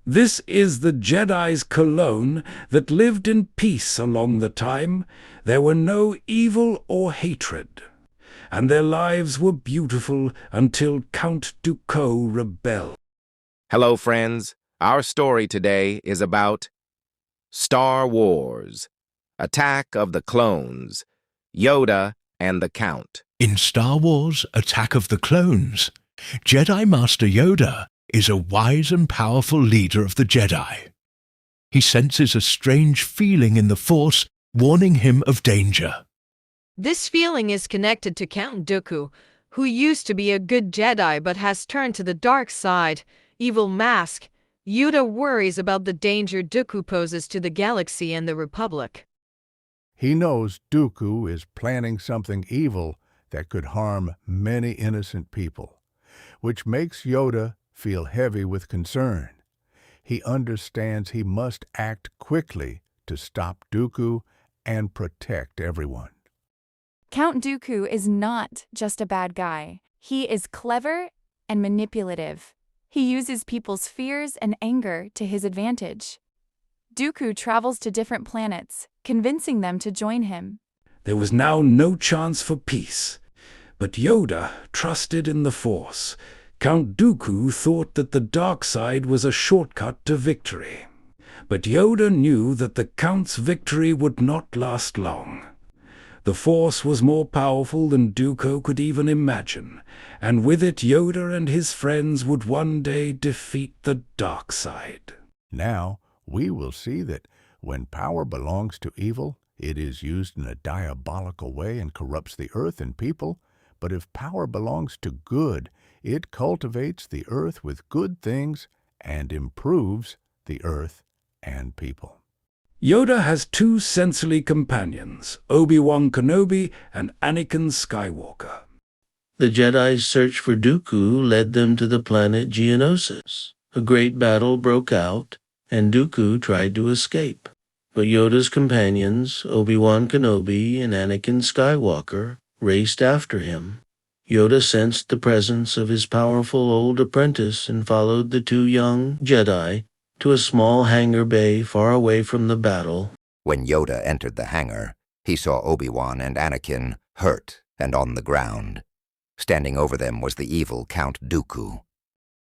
This is the Jedi's Colone that lived in peace along the time. There were no evil or hatred, and their lives were beautiful until Count Dooku rebelled. Hello, friends. Our story today is about Star Wars, Attack of the Clones, Yoda and the Count. In Star Wars, Attack of the Clones, Jedi Master Yoda is a wise and powerful leader of the Jedi. He senses a strange feeling in the Force, warning him of danger. This feeling is connected to Count Dooku, who used to be a good Jedi but has turned to the dark side. Evil Mask. Yoda worries about the danger Dooku poses to the galaxy and the Republic. He knows Dooku is planning something evil that could harm many innocent people, which makes Yoda feel heavy with concern. He understands he must act quickly to stop Dooku and protect everyone. Count Dooku is not just a bad guy. He is clever and manipulative. He uses people's fears and anger to his advantage. Dooku travels to different planets, convincing them to join him. There was now no chance for peace, but Yoda trusted in the Force. Count Dooku thought that the dark side was a shortcut to victory, but Yoda knew that the Count's victory would not last long. The Force was more powerful than Dooku could even imagine, and with it Yoda and his friends would one day defeat the dark side. Now, we will see that when power belongs to evil, it is used in a diabolical way and corrupts the earth and people. But if power belongs to good, it cultivates the earth with good things and improves the earth and people. Yoda has two sensory companions, Obi-Wan Kenobi and Anakin Skywalker. The Jedi's search for Dooku led them to the planet Geonosis. A great battle broke out, and Dooku tried to escape. But Yoda's companions, Obi-Wan Kenobi and Anakin Skywalker, raced after him. Yoda sensed the presence of his powerful old apprentice and followed the two young Jedi to a small hangar bay far away from the battle. When Yoda entered the hangar, he saw Obi-Wan and Anakin hurt and on the ground. Standing over them was the evil Count Dooku.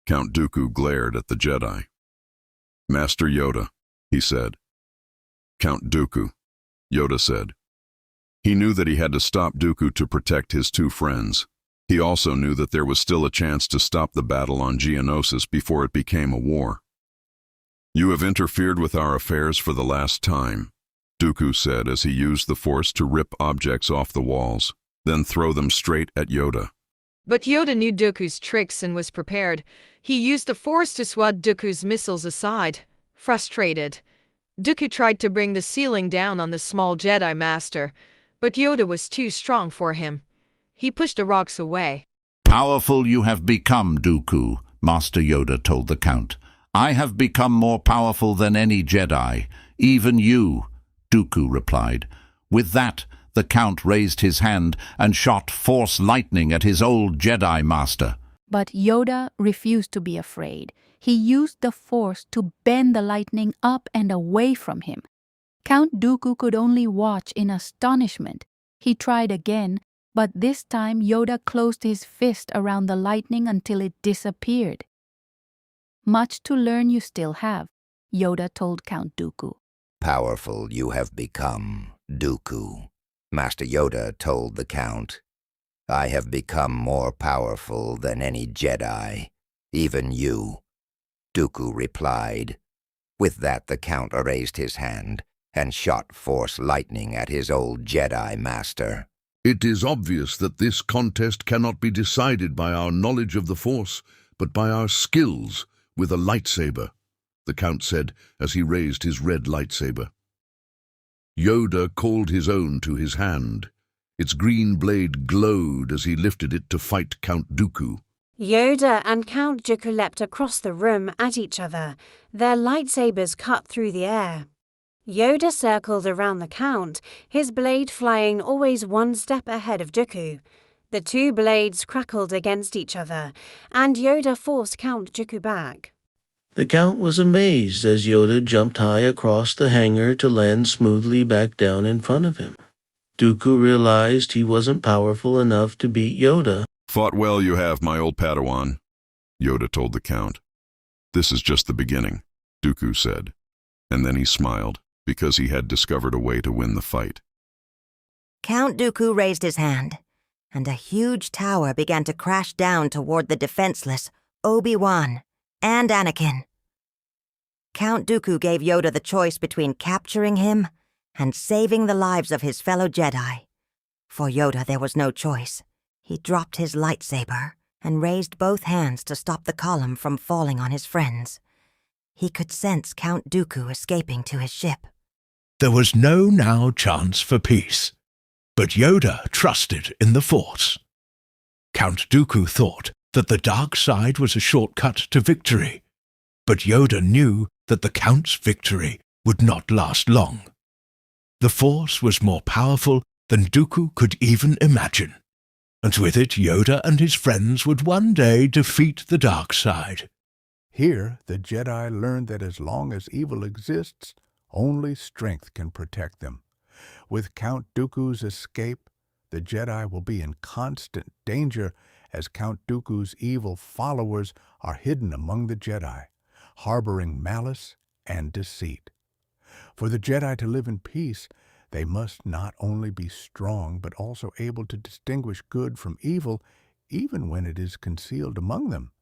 Count Dooku glared at the Jedi. "Master Yoda," he said. "Count Dooku," Yoda said. He knew that he had to stop Dooku to protect his two friends. He also knew that there was still a chance to stop the battle on Geonosis before it became a war. "You have interfered with our affairs for the last time," Dooku said as he used the Force to rip objects off the walls, then throw them straight at Yoda. But Yoda knew Dooku's tricks and was prepared. He used the Force to swat Dooku's missiles aside. Frustrated, Dooku tried to bring the ceiling down on the small Jedi Master, but Yoda was too strong for him. He pushed the rocks away. "Powerful you have become, Dooku," Master Yoda told the Count. "I have become more powerful than any Jedi, even you," Dooku replied. With that, the Count raised his hand and shot Force lightning at his old Jedi Master. But Yoda refused to be afraid. He used the Force to bend the lightning up and away from him. Count Dooku could only watch in astonishment. He tried again, but this time Yoda closed his fist around the lightning until it disappeared. "Much to learn you still have," Yoda told Count Dooku. "Powerful you have become, Dooku," Master Yoda told the Count. "I have become more powerful than any Jedi, even you," Dooku replied. With that, the Count raised his hand and shot Force lightning at his old Jedi Master. "It is obvious that this contest cannot be decided by our knowledge of the Force, but by our skills with a lightsaber," the Count said as he raised his red lightsaber. Yoda called his own to his hand. Its green blade glowed as he lifted it to fight Count Dooku. Yoda and Count Dooku leapt across the room at each other. Their lightsabers cut through the air. Yoda circled around the Count, his blade flying always one step ahead of Dooku. The two blades crackled against each other, and Yoda forced Count Dooku back. The Count was amazed as Yoda jumped high across the hangar to land smoothly back down in front of him. Dooku realized he wasn't powerful enough to beat Yoda. Fought well you have, my old Padawan, Yoda told the Count. This is just the beginning, Dooku said, and then he smiled, because he had discovered a way to win the fight. Count Dooku raised his hand, and a huge tower began to crash down toward the defenseless Obi-Wan and Anakin. Count Dooku gave Yoda the choice between capturing him and saving the lives of his fellow Jedi. For Yoda, there was no choice. He dropped his lightsaber and raised both hands to stop the column from falling on his friends. He could sense Count Dooku escaping to his ship. There was no now chance for peace, but Yoda trusted in the Force. Count Dooku thought that the dark side was a shortcut to victory, but Yoda knew that the Count's victory would not last long. The Force was more powerful than Dooku could even imagine, and with it Yoda and his friends would one day defeat the dark side. Here, the Jedi learned that as long as evil exists, only strength can protect them. With Count Dooku's escape, the Jedi will be in constant danger as Count Dooku's evil followers are hidden among the Jedi, harboring malice and deceit. For the Jedi to live in peace, they must not only be strong, but also able to distinguish good from evil, even when it is concealed among them.